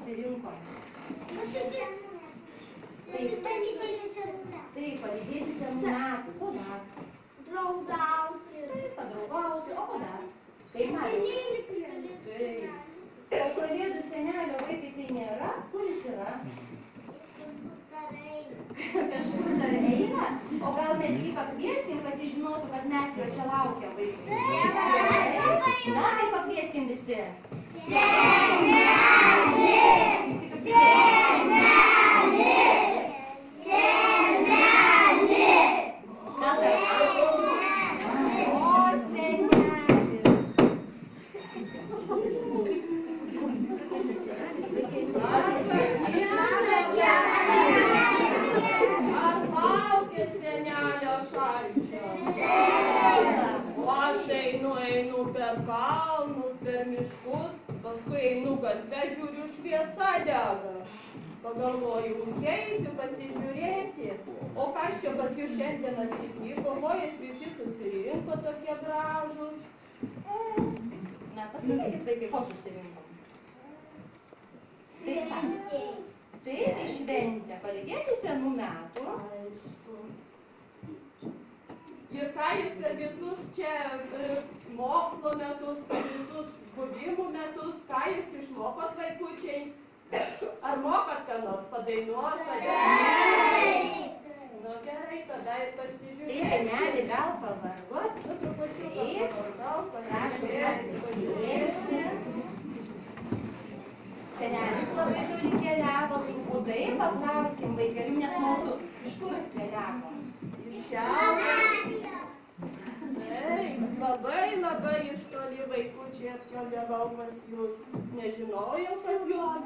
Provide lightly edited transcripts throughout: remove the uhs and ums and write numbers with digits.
susirinkom? Taip, palydėti senų metų. Ko dar? Draugauti. Taip, padraugauti. O ko dar? Kaip matėte? Taip. O kalėdų senelio vaikai tai nėra? Kur jis yra? Kažkur dar eina? O gal mes jį pakvieskim, kad jis žinotų, kad mes jo čia laukiam vaikai? Na, tai pakvieskim visi. Senelį! Senelį! Senelį! Kas tai? O, senelis! Ar laukit senelio šalčio? O aš einu per kalnus, per miškus, paskui einu gatve, žiūriu, šviesa dega. Pagalvoju, užeisiu, pasižiūrėsi, o kas čia pas jūs šiandien atsitiko, žmonės visi susirinko tokie gražūs. Na, pasakykit, vaikai, ko susirinkom? Tai sakė. Taip, tai šventė, palydėti senų metų. Ir ką jūs per visus čia mokslo metus, per visus buvimų metus, ką jūs išmokot vaikučiai? Ar mokat ką nors padainuot? Nu gerai, tada ir pasižiūrėsiu. Tai senelį gal pavargot? Taip, prašom atsisėsti. Senelis labai toli keliavo, turbūt taip, paklauskim vaikelių, nes mūsų iš kur keliavo? Iš šiaurės. Labai iš toli vaikučiai atkeliavau pas jūs. Nežinojau, kad jūs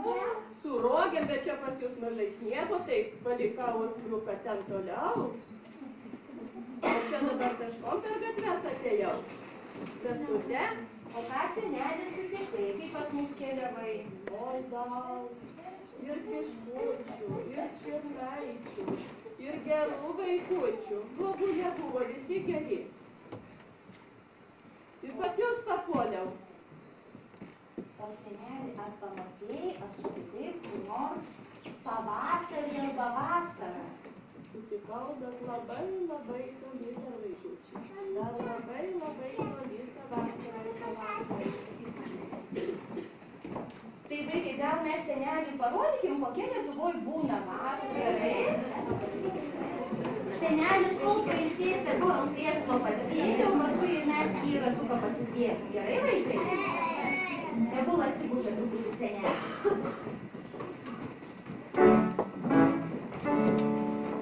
su rogėm, bet čia pas jūs mažai sniego, tai palikau triuką ten toliau. O čia dabar kažkom per gatves atėjau. Pestute. O ką senelis sutikai, kaip pas mus keliavai? Oi, daug. Ir kiškučių, ir čirnaičių, ir gerų vaikučių. Blogų nebuvo, visi geri. Ir pas jūs papuoliau. O senelį, ar pamatėjai, ar sutikai kur nors pavasarį arba vasarą? Sutikau, bet labai toli dar vaikučiai. Dar labai toli tą vasarą ir pavasarį. Tai vaikai, gal mes senelį parodykim, kokie Lietuvoj būna vasarą, gerai? Senelis kol pailsės, tegu ant krėslo pasėdė, o paskui mes į ratuką pasidėsim, gerai vaikai? Tegul atsibūdžia truputį senelis.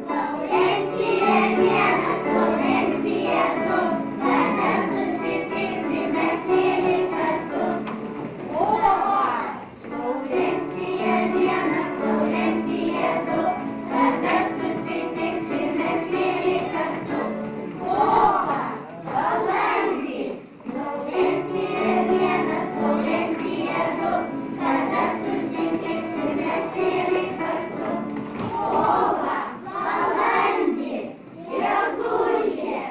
Laurencija vienas, Laurencija du, kada susitiksime sėlį kartu. O! Laurencija vienas, Laurencija du, kada susitiksime sėlį kartu. Kovą, balandį, Laurencija vienas, Laurencija du, kada susitiksime sėlį kartu. Kovą, balandį, gegužę.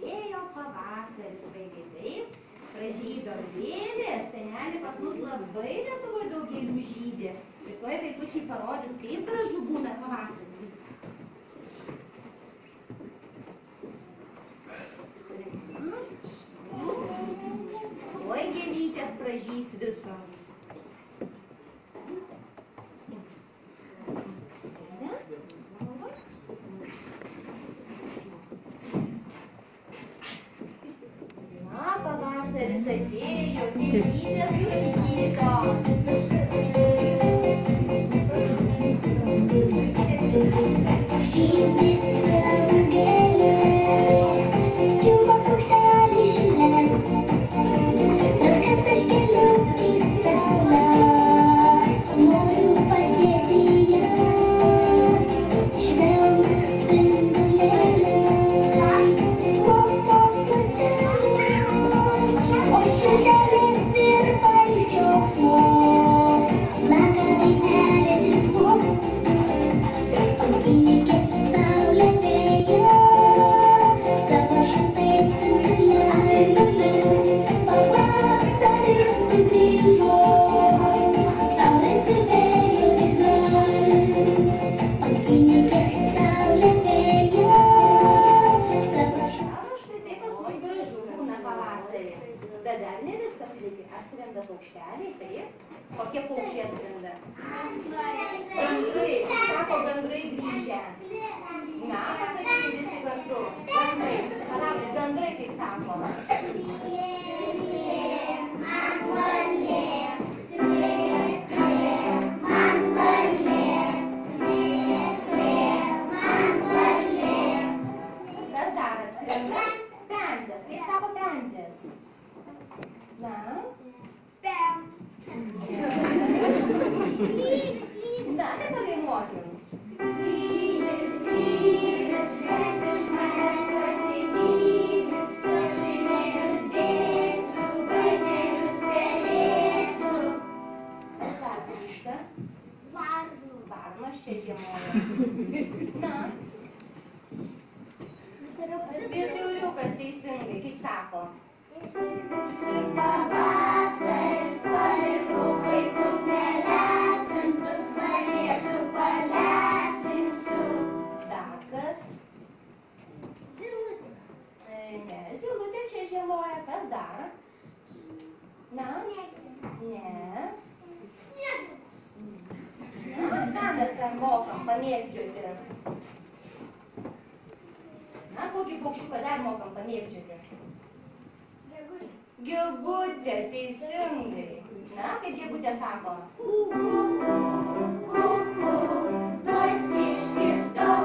Ėjo pavasaris, vaikai, taip, pražydo gėlės, senelį pas mus labai Lietuvoj daug gėlių žydi. Ir tuoj vaikučiai parodys, kaip gražu būna pavasarį. Tuoj gėlytės pražys visos. Na, pavasaris atėjo, gėlytės Oh, Bet dar ne viskas lygiai. Atskrenda paukšteliai, taip. Kokie paukščiai atskrenda? Gandrai. Sako gandrai grįžę. Na, pasakykime visi kartu. Gandrai. Palaukit, gandrai kaip sako. Kas dar atskrenda? Pentės. Kaip sako pentės? Na? Na, nepadainuokim. Lylis, lylis, kas iš manęs pasivys, kiaušinėlius dėsiu, vaikelius pelėsiu. Kas dar grįžta? Varnos čia žiemoja. Na? Vyturiukas teisingai, kaip sako. Ir pavasaris palikau vaikus nelesintus, paliesiu, palesinsiu. Dar kas? Zylutė. Ne, zylutė čia žiemoja. Kas dar? Na? Ne. Sniegas. Na, ką mes ten mokam pamėgdžioti? Na, kokį paukščiuką dar mokam pamėgdžioti? Gegutė, teisingai. Na, kaip gegutė sako? Nors išgirstau,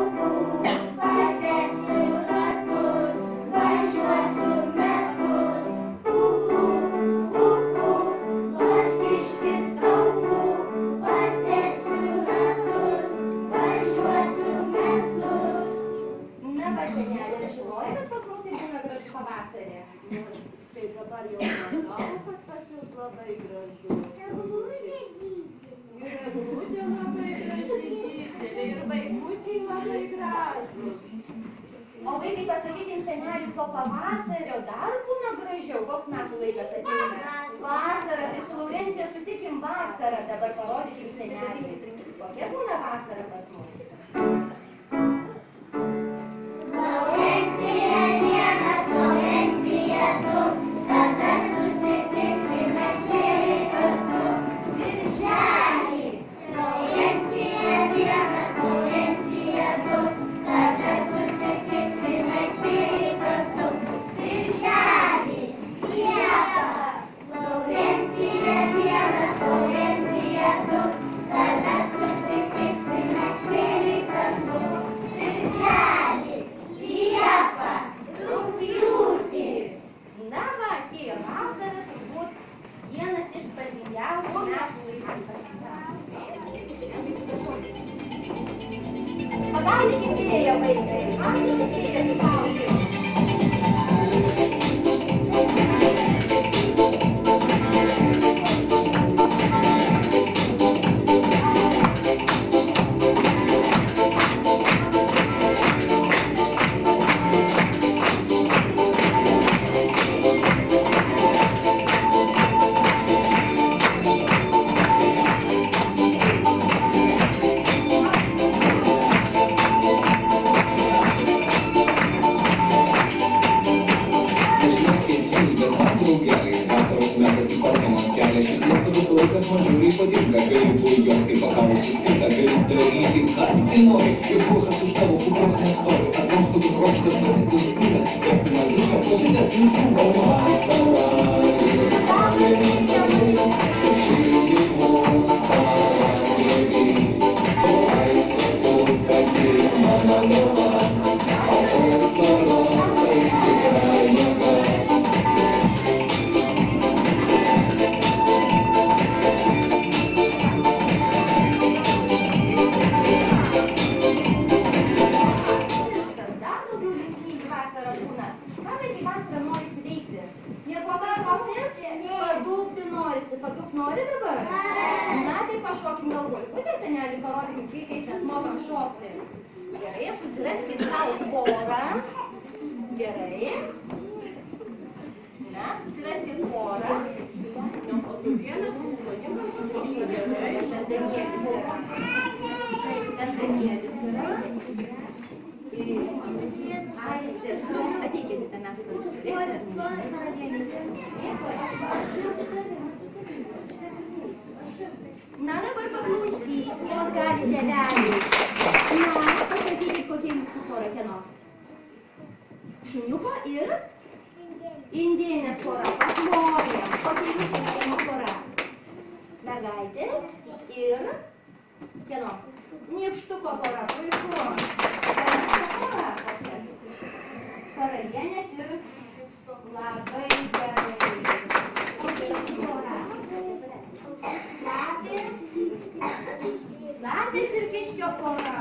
pateksiu ratus, važiuosiu metus. Nors išgirstau, pateksiu ratus, važiuosiu metus. Na, pasenelė, žinoja, kad pas mus tai būna gražu pavasarį. Tai dabar jau manau, kad pas jūs labai gražu. Ir eglutė labai graži didelė, ir vaikučiai labai gražus. O vaikai, pasakykim, seneliui, po pavasario dar būna gražiau. Koks metų laikas ateina? Vasara. Tai su Laurencija sutikim vasarą. Dabar parodykim seneliui. Kokia būna vasara pas mus? Laurencija vienas, Laurencija du, kada susitiksime svėri kartu. Birželį. Laurencija vienas, Laurencija du, kada susitiksime svėri kartu. Birželį. Liepą. Laurencija vienas, Laurencija du, kada susitiksime svėri kartu. Birželį. Liepą, rugpjūtį. Na va, atėjo vasara, turbūt vienas iš spalvingiausių metų laikų. Pagaukit vėją, vaikai. Vasara vėjas spaudžia. Padūkt nori dabar? Na, tai pašokim galvoj. Kodėl, senelį, parodykim, kaip mes mokam šokti. Gerai, susiveskit savo porą. Gerai. Na, susiveskit porą. Dandanielis yra. Dandanielis yra. Aisės, ateikite, mes pažiūrėsime. Jūs galite tėveliai. Na, pasakykit, kokie jūsų pora kieno. Šuniuko ir indėnės pora. Paslovėm. Kokie jūsų kieno pora. Mergaitės ir kieno. Nykštuko pora. Puiku. Pora. Karalienės ir labai gerai. Kokia jūsų pora. Lapės ir kiškio pora.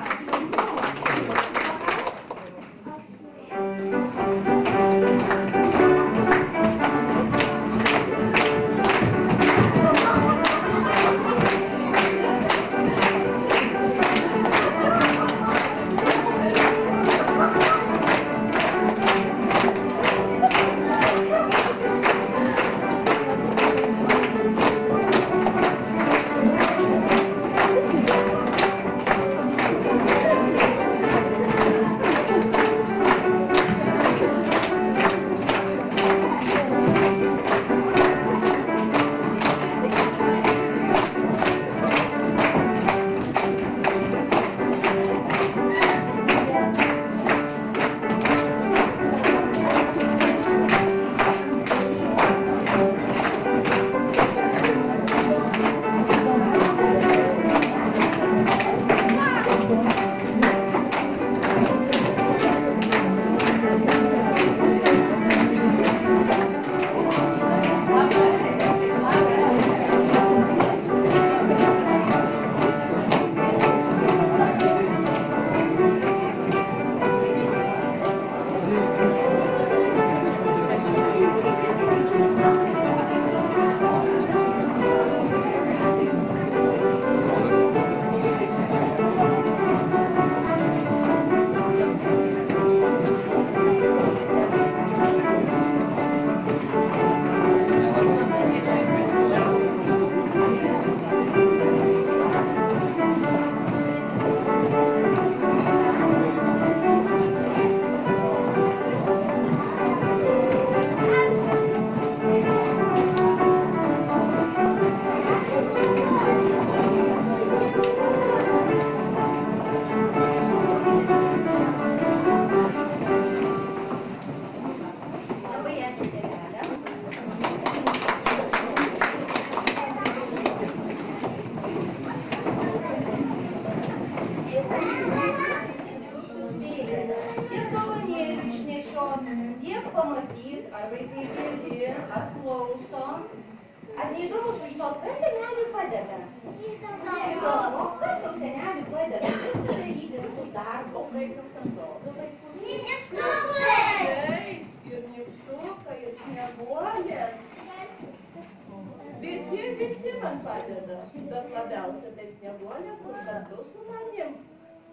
Visi man padeda, bet labiausia tai snieguolė, kur kartu su manim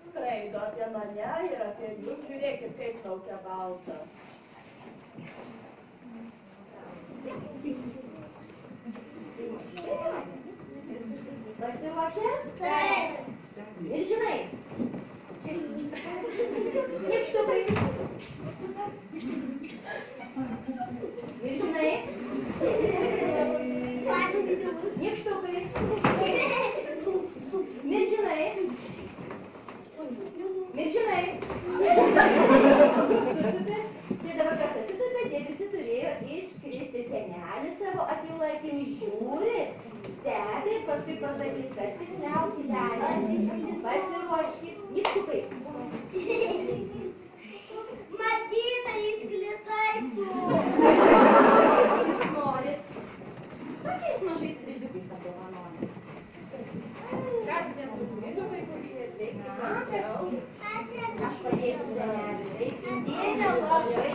skraido apie mane ir apie jūs. Žiūrėkit, kaip tokia balta. Pasiruošę? Taip. Ir žinai. Nykštukai. Ir žinai. Nykštukai. Milžinai. Milžinai. Čia dabar kas atsitupė, tie visi turėjo iškristi. Senelis savo akylą akim žiūri, stebi, paskui pasakys, kas tiksliausiai darė. Pasiruoškit. Nykštukai. Matyta, išklitai tu. Jūs norit. Kokiais mažais priziukais apdovanoti? Kas nesuklydo vaikų vietai? Aš padėsiu senelį. Reikia dėlė labai.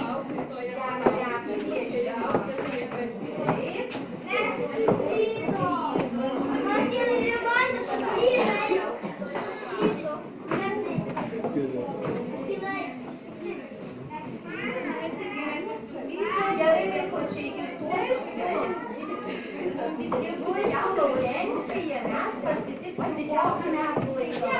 Gerai, vaikučiai, ir bus Laurencija, mes pasitiksim didžiausią metų laiką.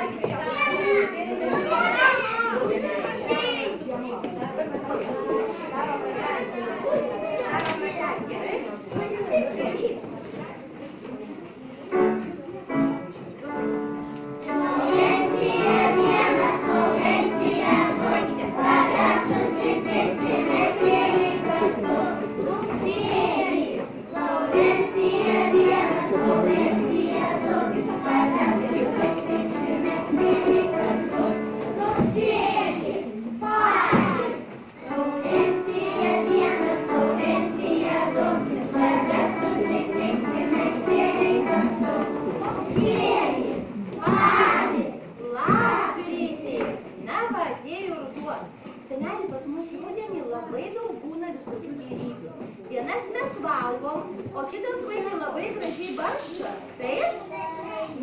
Seneli, pas mus rudenį labai daug būna visokių gėrybių. Vienas mes valgom, o kitas vaikai labai gražiai barščia. Taip?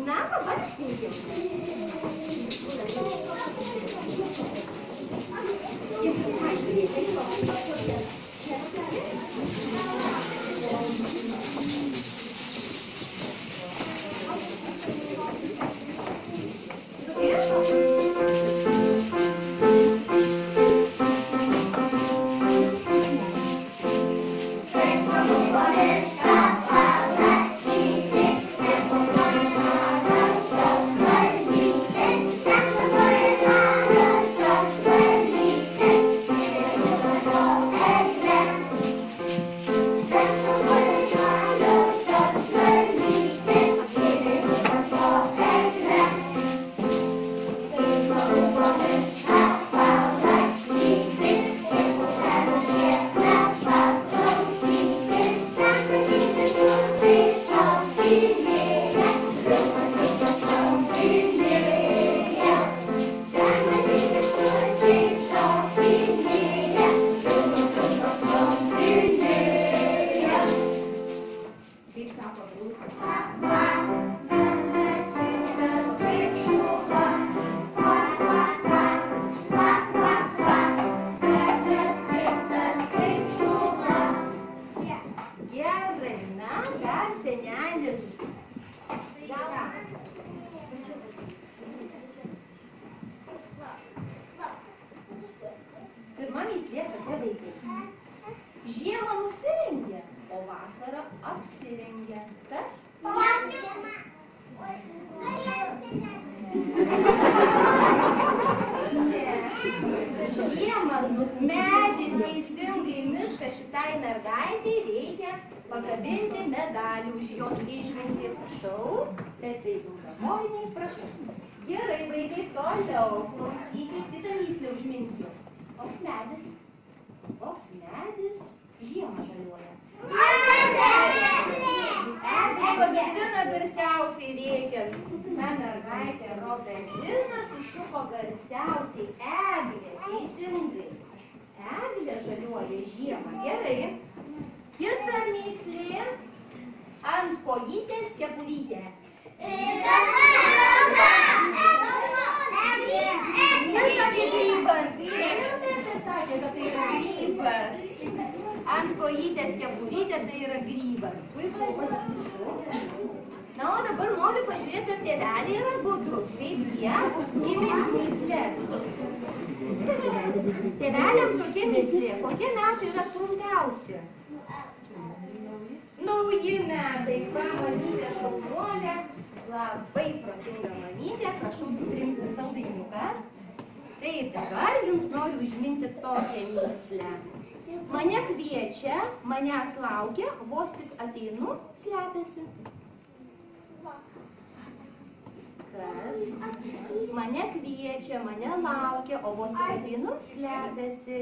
Na, pabarškinkim. Pirma mįslė tokia vaikai. Žiemą nusirengia, o vasarą apsirengia. Kas? Žiemą. Žiemą medis teisingai mišką šitai mergaitei reikia pakabinti medalį už jos išmintį. Prašau, bet tai daugiamojiniai, prašau. Gerai, vaikai, toliau. Klausykit, kitą mįslę užminsiu. Koks medis? Koks medis žiemą žaliuoja? Eglė Robertina garsiausiai rėkiant. Ta mergaitė Robertina sušuko garsiausiai. Eglė, teisingai. Eglė žaliuoja žiemą. Gerai. Kita mįslė. Ant kojytės kepurytė. Nesakė grybas. Sakė, kad tai yra grybas. Ant kojytės kepurytė tai yra grybas. Puiku. Na, o dabar noriu pažiūrėti, ar tėveliai yra gudrus, kaip jie įmins myslės. Tėveliam tokia myslė, kokie metai yra trumpiausi? Nauji metai, va, mamytė šaunuolė, labai protinga mamytė, prašau sukrimsti saldainiuką. Taip, dabar jums noriu užminti tokią myslę. Mane kviečia, manęs laukia, vos tik ateinu, slepiasi. Kas? Mane kviečia, mane laukia, o vos tik ateinu, slepiasi.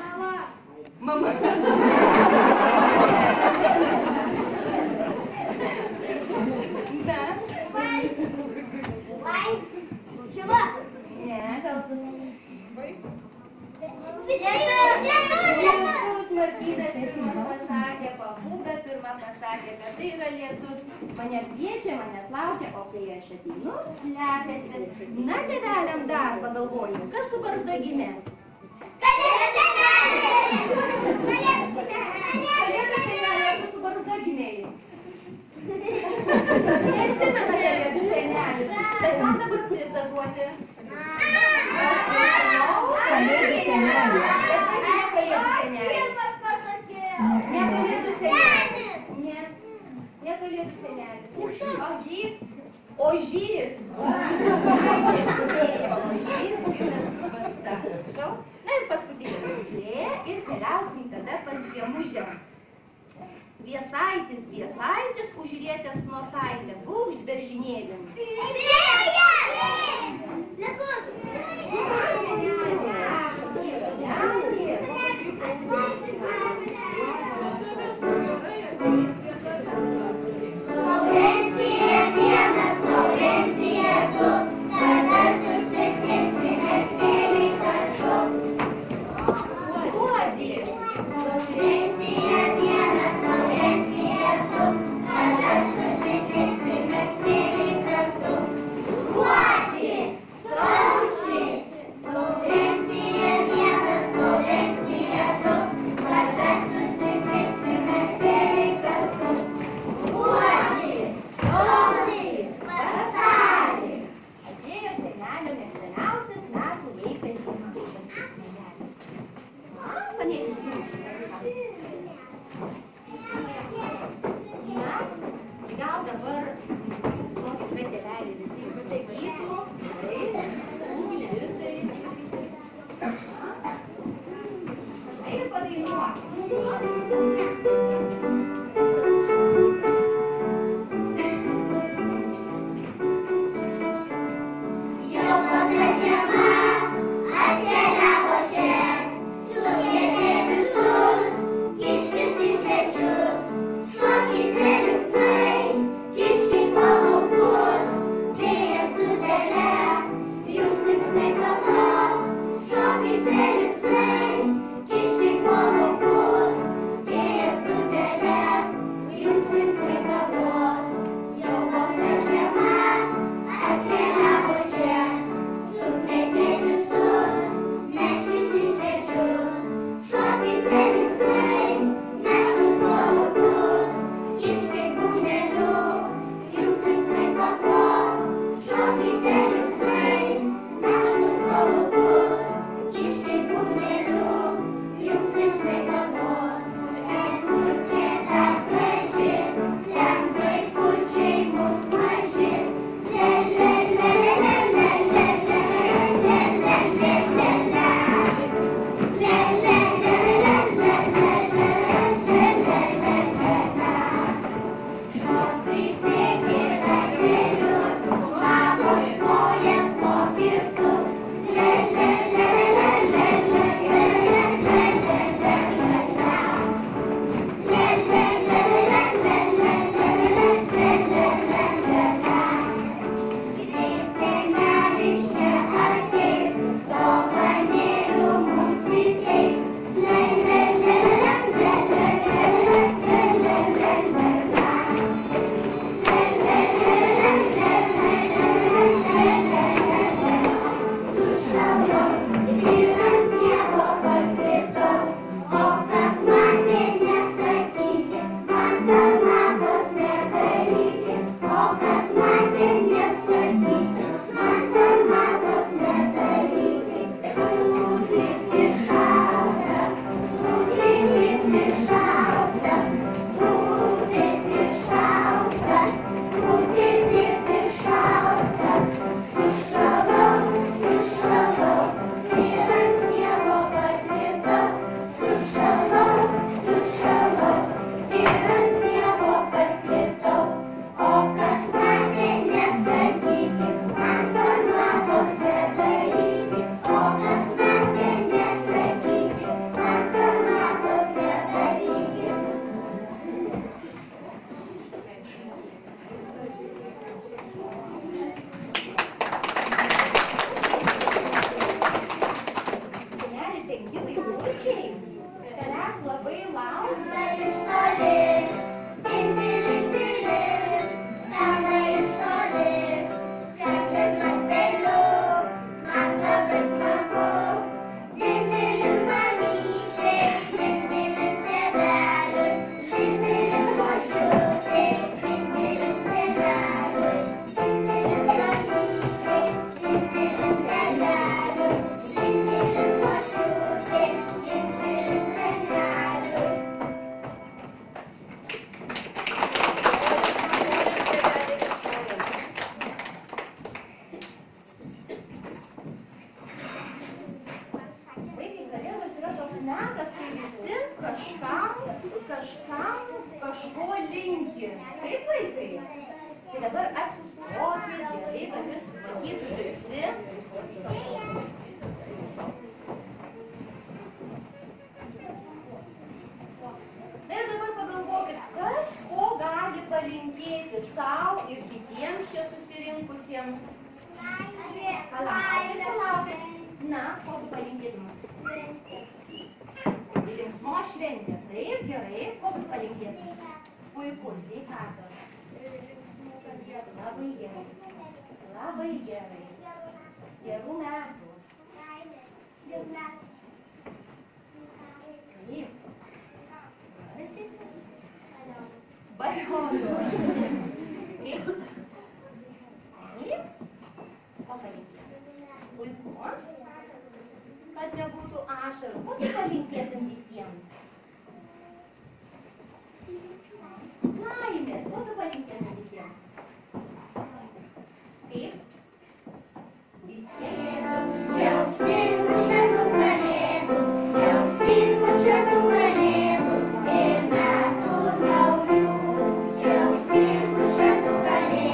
Mama. Mama. Na. Šila. Ne, gal. Lietus Martynas pirmas pasakė, Papūga pirma pasakė, kad tai yra lietus. Mane kviečia, manęs laukia, o kai aš ateinu, slepiasi. Na, tėveliam dar pagalvoju, kas su barzda gimė? Kalėdų senelis! Kalėdų senelis, tu su barzda gimėjai. Neatsimena kalėdų senelis. Tai kam dabar prizą duoti? Kalėdų senelis. Ne kalėdų senelis. Ne kalėdų senelis. Ožys. Ožys. Ožys gimęs su barzda. Na ir paskutinė mįslė ir keliausim tada pas Žiemužę. Viesaitis, viesaitis, užrietęs nosaitę, būk beržinėlėm. Sausis, ko linki. Taip, vaikai? Tai dabar atsistokit, gerai, kad jūs matytų visi. Ir dabar pagalvokit, kas ko gali palinkėti savo ir kitiems čia susirinkusiems. Palaukit. Na, ko tu palinkėtum? Linksmos šventės, taip, gerai, ko tu palinkėtum? Puikus, sveikatos. Labai gerai. Labai gerai. Gerų metų. Taip. Balionų. Kaip? Taip. Ko palinkėtum? Puiku. Kad nebūtų ašarų. Ko tu palinkėtum visiems? Laimės. Ko tu palinkėtum visiems? Kaip? Visiems. Džiaugsmingų šventų kalėdų, džiaugsmingų šventų kalėdų ir metų naujų. Džiaugsmingų šventų kalėdų.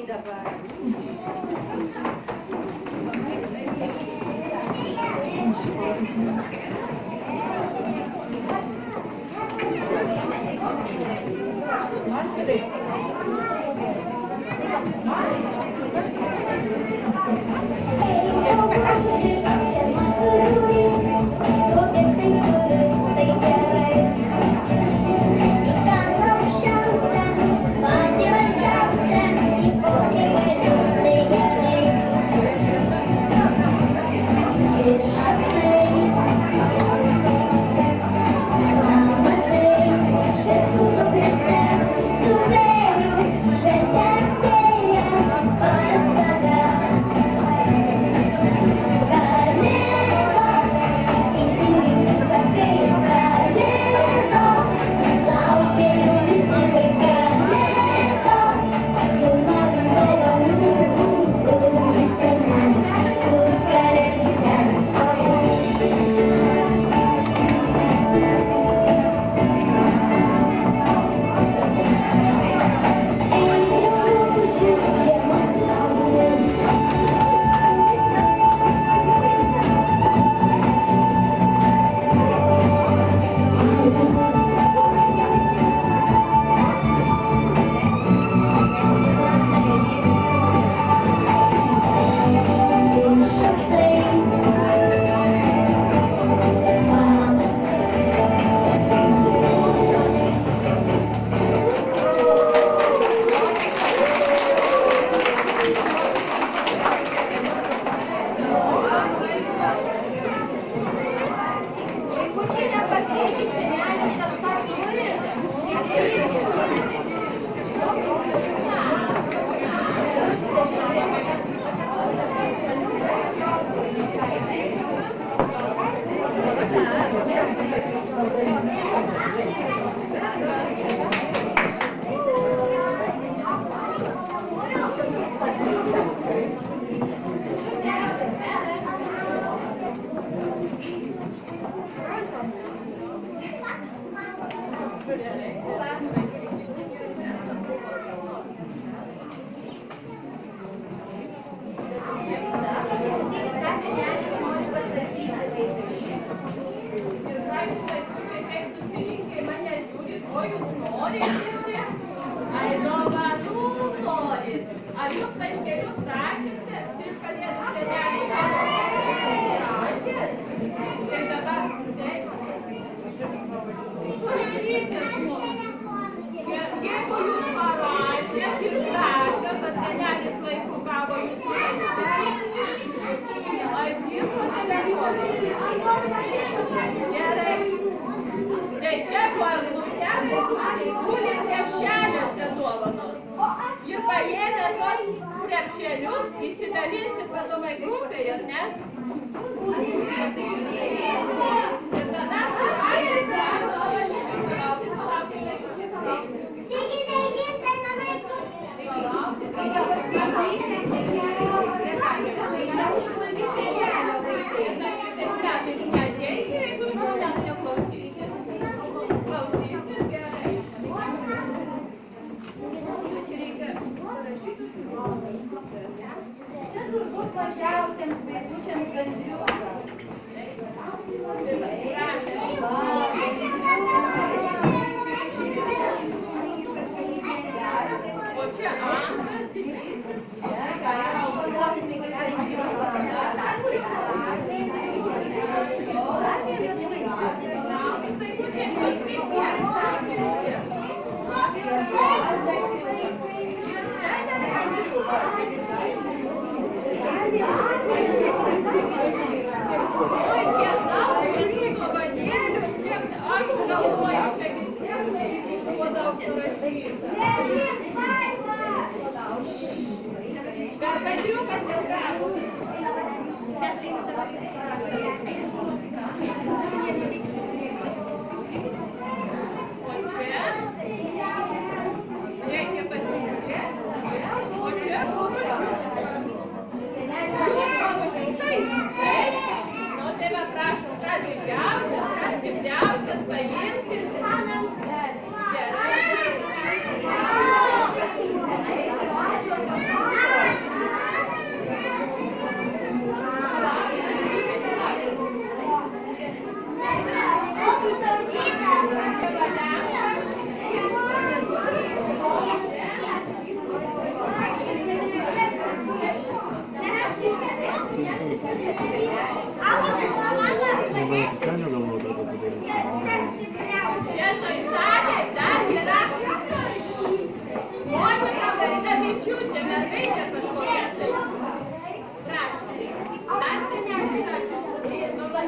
vaikučiai dabar.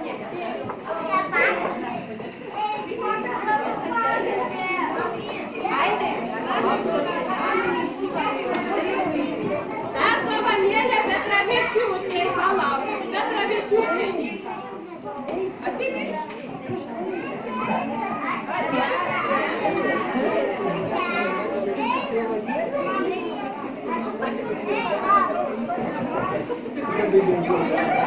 Dar dovanėlė Petravičiūtei, palauk, Petravičiūtei. Atimiršk. Thank you.